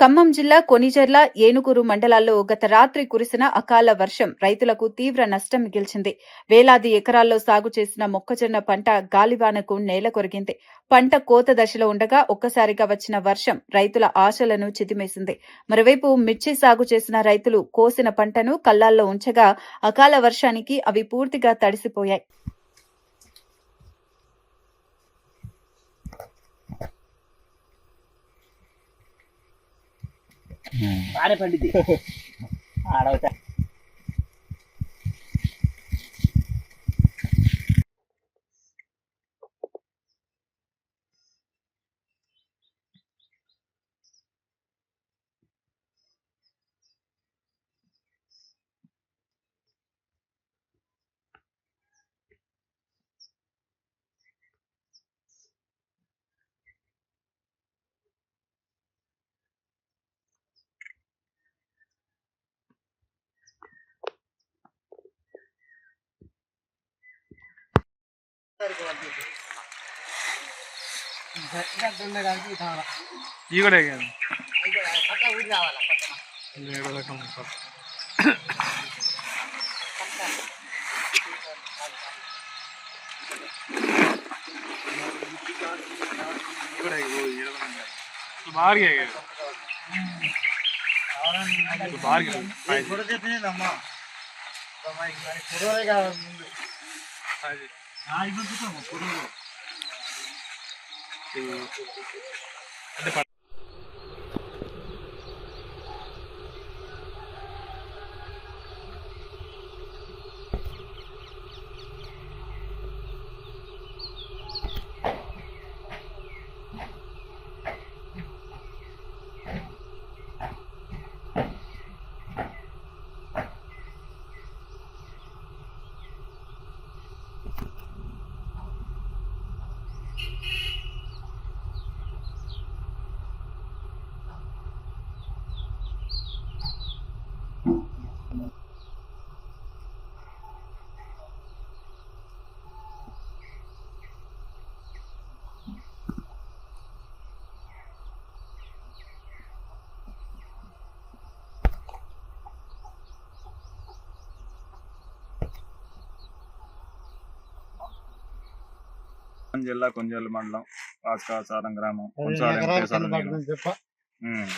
ఖమ్మం జిల్లా కొణిజర్ల, ఏనుగురు మండలాల్లో గత రాత్రి కురిసిన అకాల వర్షం రైతులకు తీవ్ర నష్టం మిగిల్చింది. వేలాది ఎకరాల్లో సాగు చేసిన మొక్కజొన్న పంట గాలివానకు నేలకొరిగింది. పంట కోత దశలో ఉండగా ఒక్కసారిగా వచ్చిన వర్షం రైతుల ఆశలను చిదిమేసింది. మరోవైపు మిర్చి సాగు చేసిన రైతులు కోసిన పంటను కల్లాల్లో ఉంచగా అకాల వర్షానికి అవి పూర్తిగా తడిసిపోయాయి. ఆడే పండిద్ది ఆడవుతా జిల్లా కొంజర్ల మండలం రాజకాసారం గ్రామం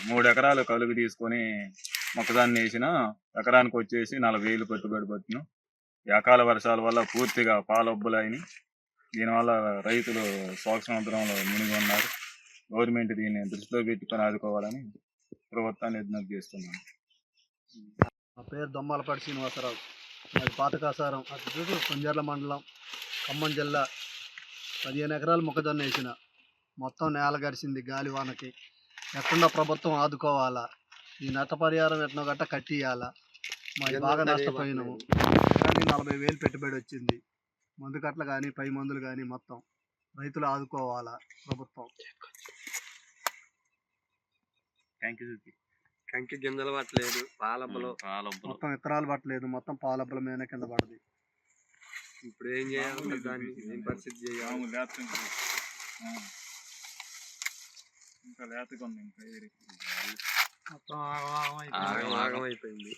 3 ఎకరాలు కలుగు తీసుకొని మొక్కదాన్ని వేసిన ఎకరానికి వచ్చేసి 40,000 పెట్టుబడి పెట్టిన అకాల వర్షాల వల్ల పూర్తిగా పాలొబ్బులైన దీనివల్ల రైతులు శోక సముద్రంలో మునిగి ఉన్నారు. గవర్నమెంట్ దీన్ని దృష్టిలో పెట్టుకొని ఆదుకోవాలని ప్రభుత్వాన్ని విజ్ఞప్తి చేస్తున్నాను. నా పేరు దొమ్మాలపాటి శ్రీనివాసరావు. అది పాతకాసారం కొంజర్ల మండలం ఖమ్మం జిల్లా. 15 ఎకరాలు మొక్కజొన్న వేసిన మొత్తం నేల గడిచింది గాలివానకి. ఎట్లా ప్రభుత్వం ఆదుకోవాలా, ఈ నష్టపరిహారం ఎట్నో గట్ట కట్టియాలా. మాకు బాగా నష్టపోయినాము. ఎకరానికి 40,000 పెట్టుబడి వచ్చింది. మందు కట్టలు కానీ పై మందులు కానీ మొత్తం రైతులు ఆదుకోవాలా ప్రభుత్వం. కంకి గింజలు పట్టలేదు, పాలబ్బలు మొత్తం విత్తనాలు పట్టలేదు, మొత్తం పాలబ్బల మీద కింద పడది. ఇప్పుడు ఏం చేయాలి, దాన్ని పరిస్థితి చేయాలి. ఇంకా లేతగా ఉంది, ఇంకా ఆగమైపోయింది.